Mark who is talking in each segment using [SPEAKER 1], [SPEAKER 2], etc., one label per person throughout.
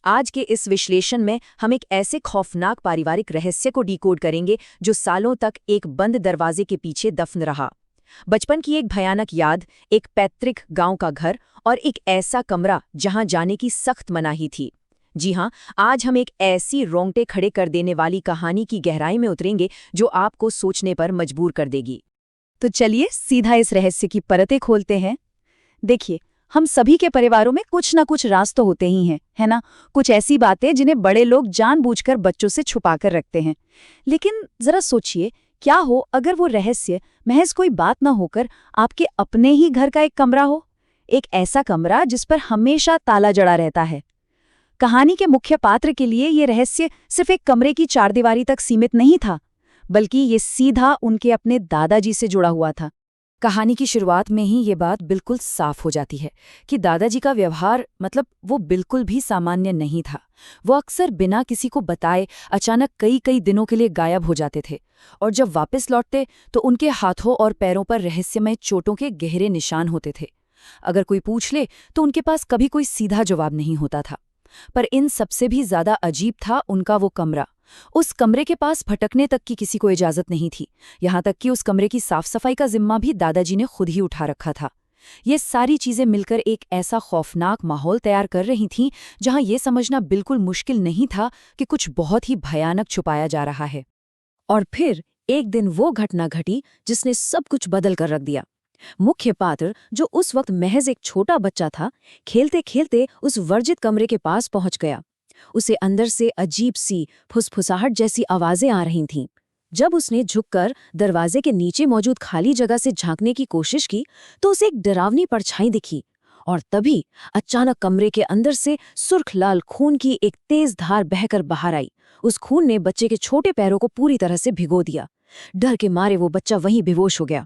[SPEAKER 1] आज के इस विश्लेषण में हम एक ऐसे खौफनाक पारिवारिक रहस्य को डिकोड करेंगे जो सालों तक एक बंद दरवाजे के पीछे दफन रहा। बचपन की एक भयानक याद, एक पैतृक गांव का घर और एक ऐसा कमरा जहां जाने की सख्त मनाही थी। जी हां, आज हम एक ऐसी रोंगटे खड़े कर देने वाली कहानी की गहराई में उतरेंगे जो आपको सोचने पर मजबूर कर देगी। तो चलिए सीधा इस रहस्य की परतें खोलते हैं। देखिए, हम सभी के परिवारों में कुछ ना कुछ राज तो होते ही हैं, है ना? कुछ ऐसी बातें जिन्हें बड़े लोग जानबूझकर बच्चों से छुपा कर रखते हैं। लेकिन जरा सोचिए, क्या हो अगर वो रहस्य महज कोई बात ना होकर आपके अपने ही घर का एक कमरा हो? एक ऐसा कमरा जिस पर हमेशा ताला जड़ा रहता है। कहानी के मुख्य पात्र के लिए ये रहस्य सिर्फ एक कमरे की चारदीवारी तक सीमित नहीं था, बल्कि ये सीधा उनके अपने दादाजी से जुड़ा हुआ था। कहानी की शुरुआत में ही ये बात बिल्कुल साफ हो जाती है कि दादाजी का व्यवहार वो बिल्कुल भी सामान्य नहीं था। वो अक्सर बिना किसी को बताए अचानक कई कई दिनों के लिए गायब हो जाते थे, और जब वापस लौटते तो उनके हाथों और पैरों पर रहस्यमय चोटों के गहरे निशान होते थे। अगर कोई पूछ ले तो उनके पास कभी कोई सीधा जवाब नहीं होता था। पर इन सबसे भी ज्यादा अजीब था उनका वो कमरा। उस कमरे के पास भटकने तक की किसी को इजाजत नहीं थी, यहां तक कि उस कमरे की साफ सफाई का जिम्मा भी दादाजी ने खुद ही उठा रखा था। ये सारी चीजें मिलकर एक ऐसा खौफनाक माहौल तैयार कर रही थीं जहां ये समझना बिल्कुल मुश्किल नहीं था कि कुछ बहुत ही भयानक छुपाया जा रहा है। और फिर एक दिन वो घटना घटी जिसने सब कुछ बदल कर रख दिया। मुख्य पात्र, जो उस वक्त महज एक छोटा बच्चा था, खेलते खेलते उस वर्जित कमरे के पास पहुंच गया। उसे अंदर से अजीब सी फुसफुसाहट जैसी आवाजें आ रही थीं। जब उसने झुककर दरवाजे के नीचे मौजूद खाली जगह से झांकने की कोशिश की तो उसे एक डरावनी परछाई दिखी, और तभी अचानक कमरे के अंदर से सुर्ख लाल खून की एक तेज धार बहकर बाहर आई। उस खून ने बच्चे के छोटे पैरों को पूरी तरह से भिगो दिया। डर के मारे वो बच्चा वहीं बेहोश हो गया।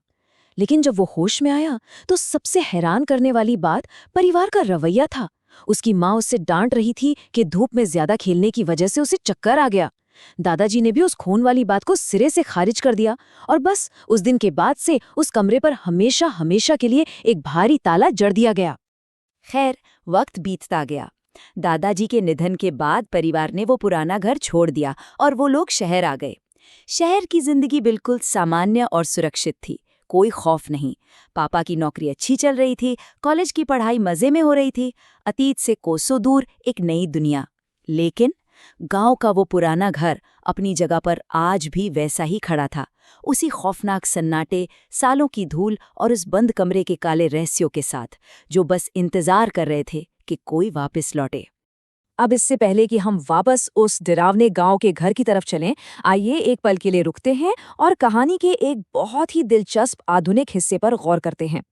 [SPEAKER 1] लेकिन जब वो होश में आया तो सबसे हैरान करने वाली बात परिवार का रवैया था। उसकी माँ उससे डांट रही थी कि धूप में ज्यादा खेलने की वजह से उसे चक्कर आ गया। दादाजी ने भी उस खून वाली बात को सिरे से खारिज कर दिया, और बस उस दिन के बाद से उस कमरे पर हमेशा हमेशा के लिए एक भारी ताला जड़ दिया गया। खैर, वक्त बीतता गया। दादाजी के निधन के बाद परिवार ने वो पुराना घर छोड़ दिया और वो लोग शहर आ गए। शहर की जिंदगी बिल्कुल सामान्य और सुरक्षित थी। कोई खौफ नहीं। पापा की नौकरी अच्छी चल रही थी, कॉलेज की पढ़ाई मजे में हो रही थी। अतीत से कोसों दूर एक नई दुनिया। लेकिन गांव का वो पुराना घर अपनी जगह पर आज भी वैसा ही खड़ा था, उसी खौफनाक सन्नाटे, सालों की धूल और उस बंद कमरे के काले रहस्यों के साथ, जो बस इंतजार कर रहे थे कि कोई वापस लौटे। अब इससे पहले कि हम वापस उस डरावने गांव के घर की तरफ चलें, आइए एक पल के लिए रुकते हैं और कहानी के एक बहुत ही दिलचस्प आधुनिक हिस्से पर गौर करते हैं।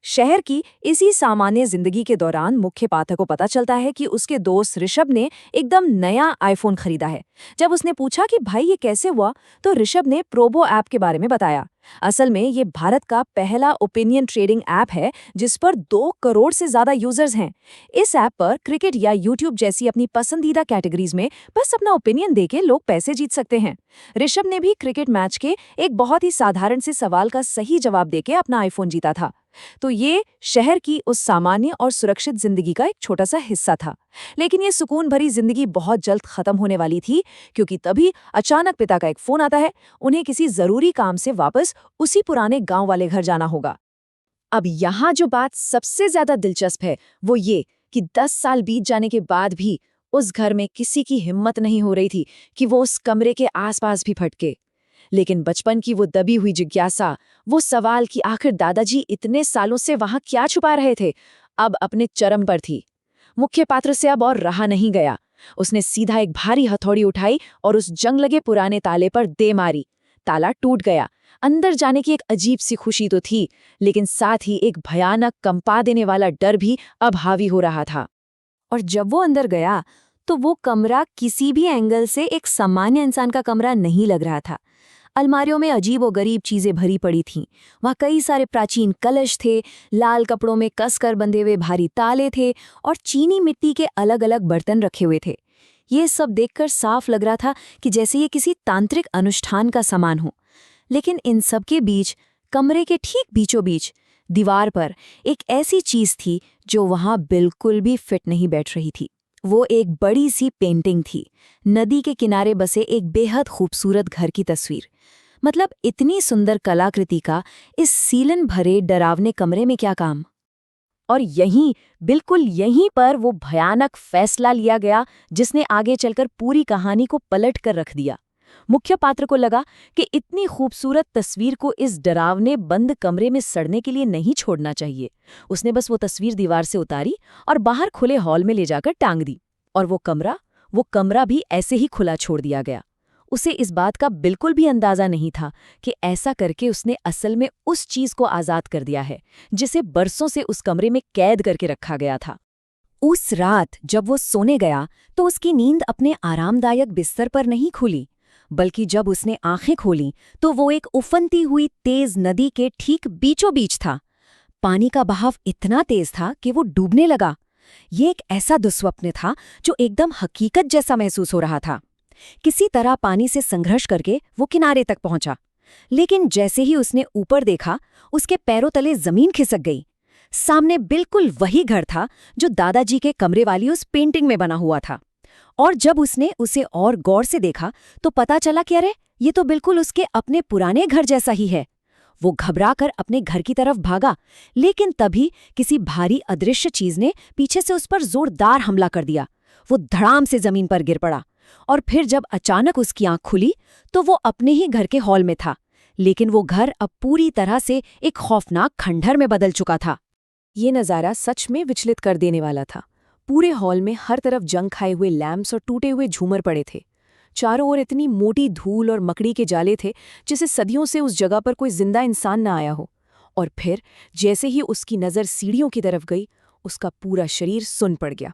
[SPEAKER 1] शहर की इसी सामान्य जिंदगी के दौरान मुख्य पात्र को पता चलता है कि उसके दोस्त ऋषभ ने एकदम नया आईफोन खरीदा है। जब उसने पूछा कि भाई ये कैसे हुआ, तो ऋषभ ने प्रोबो ऐप के बारे में बताया। असल में ये भारत का पहला ओपिनियन ट्रेडिंग ऐप है जिस पर 2 करोड़ से ज्यादा यूजर्स हैं। इस ऐप पर क्रिकेट या यूट्यूब जैसी अपनी पसंदीदा कैटेगरीज में बस अपना ओपिनियन देके लोग पैसे जीत सकते हैं। ऋषभ ने भी क्रिकेट मैच के एक बहुत ही साधारण से सवाल का सही जवाब देके अपना आईफोन जीता था। तो ये शहर की उस सामान्य और सुरक्षित जिंदगी का एक छोटा सा हिस्सा था। लेकिन ये सुकून भरी जिंदगी बहुत जल्द खत्म होने वाली थी, क्योंकि तभी अचानक पिता का एक फोन आता है। उन्हें किसी जरूरी काम से वापस उसी पुराने गांव वाले घर जाना होगा। अब यहाँ जो बात सबसे ज्यादा दिलचस्प है वो ये कि 10 साल बीत जाने के बाद भी उस घर में किसी की हिम्मत नहीं हो रही थी कि वो उस कमरे के आसपास भी भटके। लेकिन बचपन की वो दबी हुई जिज्ञासा, वो सवाल कि आखिर दादाजी इतने सालों से वहां क्या छुपा रहे थे, अब अपने चरम पर थी। मुख्य पात्र से अब और रहा नहीं गया। उसने सीधा एक भारी हथौड़ी उठाई और उस जंग लगे पुराने ताले पर दे मारी। ताला टूट गया। अंदर जाने की एक अजीब सी खुशी तो थी, लेकिन साथ ही एक भयानक कंपा देने वाला डर भी अब हावी हो रहा था। और जब वो अंदर गया तो वो कमरा किसी भी एंगल से एक सामान्य इंसान का कमरा नहीं लग रहा था। अलमारियों में अजीबोगरीब चीजें भरी पड़ी थीं। वहाँ कई सारे प्राचीन कलश थे, लाल कपड़ों में कसकर बंधे हुए भारी ताले थे और चीनी मिट्टी के अलग अलग बर्तन रखे हुए थे। ये सब देखकर साफ लग रहा था कि जैसे ये किसी तांत्रिक अनुष्ठान का सामान हो। लेकिन इन सब के बीच, कमरे के ठीक बीचों बीच, दीवार पर एक ऐसी चीज थी जो वहां बिल्कुल भी फिट नहीं बैठ रही थी। वो एक बड़ी सी पेंटिंग थी, नदी के किनारे बसे एक बेहद खूबसूरत घर की तस्वीर। मतलब इतनी सुंदर कलाकृति का इस सीलन भरे डरावने कमरे में क्या काम? और बिल्कुल यहीं पर वो भयानक फैसला लिया गया जिसने आगे चलकर पूरी कहानी को पलट कर रख दिया। मुख्य पात्र को लगा कि इतनी खूबसूरत तस्वीर को इस डरावने बंद कमरे में सड़ने के लिए नहीं छोड़ना चाहिए। उसने बस वो तस्वीर दीवार से उतारी और बाहर खुले हॉल में ले जाकर टांग दी। और वो कमरा भी ऐसे ही खुला छोड़ दिया गया। उसे इस बात का बिल्कुल भी अंदाजा नहीं था कि ऐसा करके उसने असल में उस चीज को आजाद कर दिया है जिसे बरसों से उस कमरे में कैद करके रखा गया था। उस रात जब वो सोने गया तो उसकी नींद अपने आरामदायक बिस्तर पर नहीं खुली, बल्कि जब उसने आंखें खोलीं तो वो एक उफनती हुई तेज नदी के ठीक बीचों बीच था। पानी का बहाव इतना तेज था कि वो डूबने लगा। ये एक ऐसा दुस्वप्न था जो एकदम हकीकत जैसा महसूस हो रहा था। किसी तरह पानी से संघर्ष करके वो किनारे तक पहुंचा, लेकिन जैसे ही उसने ऊपर देखा उसके पैरों तले जमीन खिसक गई। सामने बिल्कुल वही घर था जो दादाजी के कमरे वाली उस पेंटिंग में बना हुआ था। और जब उसने उसे और गौर से देखा तो पता चला कि अरे ये तो बिल्कुल उसके अपने पुराने घर जैसा ही है। वो घबराकर अपने घर की तरफ भागा, लेकिन तभी किसी भारी अदृश्य चीज ने पीछे से उस पर जोरदार हमला कर दिया। वो धड़ाम से जमीन पर गिर पड़ा। और फिर जब अचानक उसकी आंख खुली तो वो अपने ही घर के हॉल में था, लेकिन वो घर अब पूरी तरह से एक खौफनाक खंडहर में बदल चुका था। ये नज़ारा सच में विचलित कर देने वाला था। पूरे हॉल में हर तरफ जंग खाए हुए लैंप्स और टूटे हुए झूमर पड़े थे। चारों ओर इतनी मोटी धूल और मकड़ी के जाले थे जैसे सदियों से उस जगह पर कोई जिंदा इंसान न आया हो। और फिर जैसे ही उसकी नज़र सीढ़ियों की तरफ गई, उसका पूरा शरीर सुन्न पड़ गया।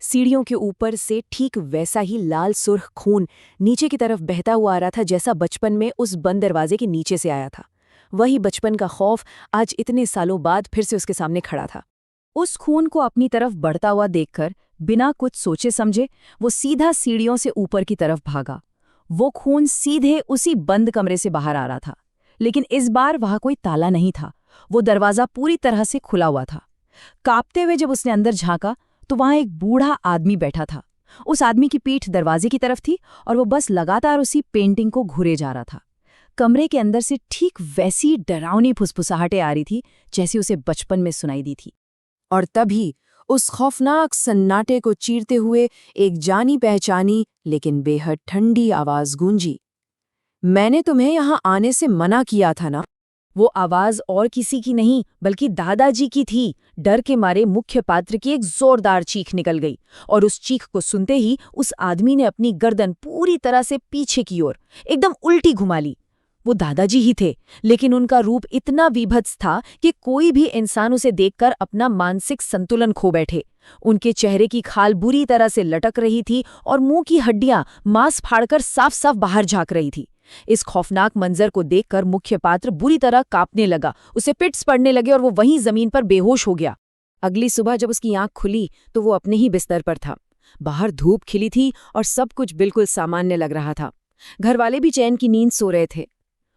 [SPEAKER 1] सीढ़ियों के ऊपर से ठीक वैसा ही लाल सुर्ख खून नीचे की तरफ बहता हुआ आ रहा था जैसा बचपन में उस बंद दरवाजे के नीचे से आया था। वही बचपन का खौफ आज इतने सालों बाद फिर से उसके सामने खड़ा था। उस खून को अपनी तरफ बढ़ता हुआ देखकर बिना कुछ सोचे समझे वो सीधा सीढ़ियों से ऊपर की तरफ भागा। वो खून सीधे उसी बंद कमरे से बाहर आ रहा था, लेकिन इस बार वहां कोई ताला नहीं था। वो दरवाजा पूरी तरह से खुला हुआ था। कांपते हुए जब उसने अंदर झांका तो वहां एक बूढ़ा आदमी बैठा था। उस आदमी की पीठ दरवाजे की तरफ थी और वो बस लगातार उसी पेंटिंग को घुरे जा रहा था। कमरे के अंदर से ठीक वैसी डरावनी फुसफुसाहटें आ रही थी जैसी उसे बचपन में सुनाई दी थी। और तभी उस खौफनाक सन्नाटे को चीरते हुए एक जानी पहचानी लेकिन बेहद ठंडी आवाज गूंजी। मैंने तुम्हें यहां आने से मना किया था ना। वो आवाज और किसी की नहीं बल्कि दादाजी की थी। डर के मारे मुख्य पात्र की एक जोरदार चीख निकल गई और उस चीख को सुनते ही उस आदमी ने अपनी गर्दन पूरी तरह से पीछे की ओर एकदम उल्टी घुमा ली। वो दादाजी ही थे, लेकिन उनका रूप इतना विभत्स था कि कोई भी इंसान उसे देखकर अपना मानसिक संतुलन खो बैठे। उनके चेहरे की खाल बुरी तरह से लटक रही थी और मुंह की हड्डियां मांस फाड़कर साफ साफ बाहर झांक रही थी। इस खौफनाक मंजर को देखकर मुख्य पात्र बुरी तरह कांपने लगा, उसे पिट्स पड़ने लगे और वो वहीं जमीन पर बेहोश हो गया। अगली सुबह जब उसकी आंख खुली तो वो अपने ही बिस्तर पर था। बाहर धूप खिली थी और सब कुछ बिल्कुल सामान्य लग रहा था। घरवाले भी चैन की नींद सो रहे थे।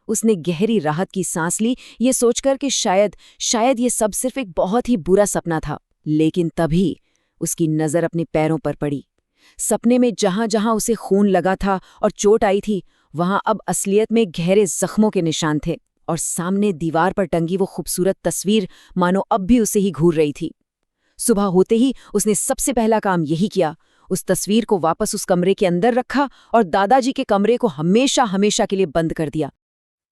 [SPEAKER 1] उसने गहरी राहत की सांस ली, ये सोचकर कि शायद ये सब सिर्फ एक बहुत ही बुरा सपना था। लेकिन तभी उसकी नजर अपने पैरों पर पड़ी। सपने में जहां जहां उसे खून लगा था और चोट आई थी, वहां अब असलियत में गहरे जख्मों के निशान थे। और सामने दीवार पर टंगी वो खूबसूरत तस्वीर मानो अब भी उसे ही घूर रही थी। सुबह होते ही उसने सबसे पहला काम यही किया, उस तस्वीर को वापस उस कमरे के अंदर रखा और दादाजी के कमरे को हमेशा हमेशा के लिए बंद कर दिया।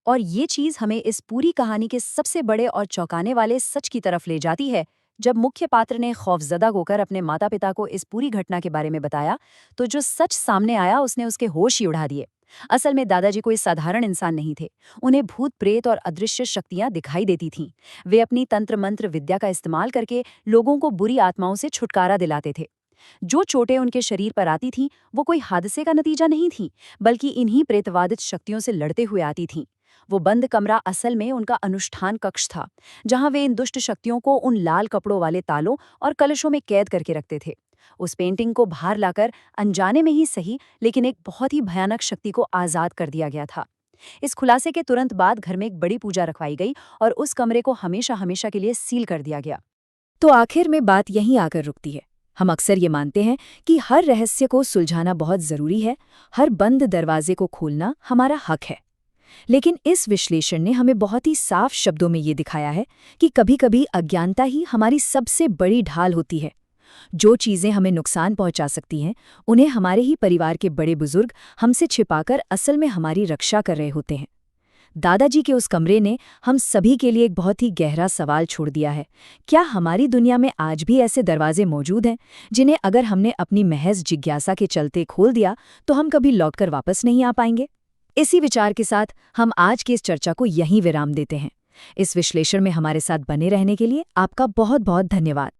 [SPEAKER 1] और ये चीज हमें इस पूरी कहानी के सबसे बड़े और चौंकाने वाले सच की तरफ ले जाती है। जब मुख्य पात्र ने खौफजदा होकर अपने माता पिता को इस पूरी घटना के बारे में बताया तो जो सच सामने आया उसने उसके होश ही उड़ा दिए। असल में दादाजी कोई साधारण इंसान नहीं थे। उन्हें भूत प्रेत और अदृश्य शक्तियां दिखाई देती थीं। वे अपनी तंत्र मंत्र विद्या का इस्तेमाल करके लोगों को बुरी आत्माओं से छुटकारा दिलाते थे। जो चोटें उनके शरीर पर आती थीं वो कोई हादसे का नतीजा नहीं थीं, बल्कि इन्हीं प्रेतवादित शक्तियों से लड़ते हुए आती थीं। वो बंद कमरा असल में उनका अनुष्ठान कक्ष था, जहां वे इन दुष्ट शक्तियों को उन लाल कपड़ों वाले तालों और कलशों में कैद करके रखते थे। उस पेंटिंग को बाहर लाकर अनजाने में ही सही, लेकिन एक बहुत ही भयानक शक्ति को आजाद कर दिया गया था। इस खुलासे के तुरंत बाद घर में एक बड़ी पूजा रखवाई गई और उस कमरे को हमेशा हमेशा के लिए सील कर दिया गया। तो आखिर में बात यहीं आकर रुकती है। हम अक्सर ये मानते हैं कि हर रहस्य को सुलझाना बहुत ज़रूरी है, हर बंद दरवाजे को खोलना हमारा हक है। लेकिन इस विश्लेषण ने हमें बहुत ही साफ शब्दों में ये दिखाया है कि कभी-कभी अज्ञानता ही हमारी सबसे बड़ी ढाल होती है। जो चीज़ें हमें नुकसान पहुंचा सकती हैं, उन्हें हमारे ही परिवार के बड़े बुजुर्ग हमसे छिपाकर असल में हमारी रक्षा कर रहे होते हैं। दादाजी के उस कमरे ने हम सभी के लिए एक बहुत ही गहरा सवाल छोड़ दिया है। क्या हमारी दुनिया में आज भी ऐसे दरवाजे मौजूद हैं जिन्हें अगर हमने अपनी महज जिज्ञासा के चलते खोल दिया तो हम कभी लौटकर वापस नहीं आ पाएंगे? इसी विचार के साथ हम आज की इस चर्चा को यहीं विराम देते हैं। इस विश्लेषण में हमारे साथ बने रहने के लिए आपका बहुत बहुत धन्यवाद।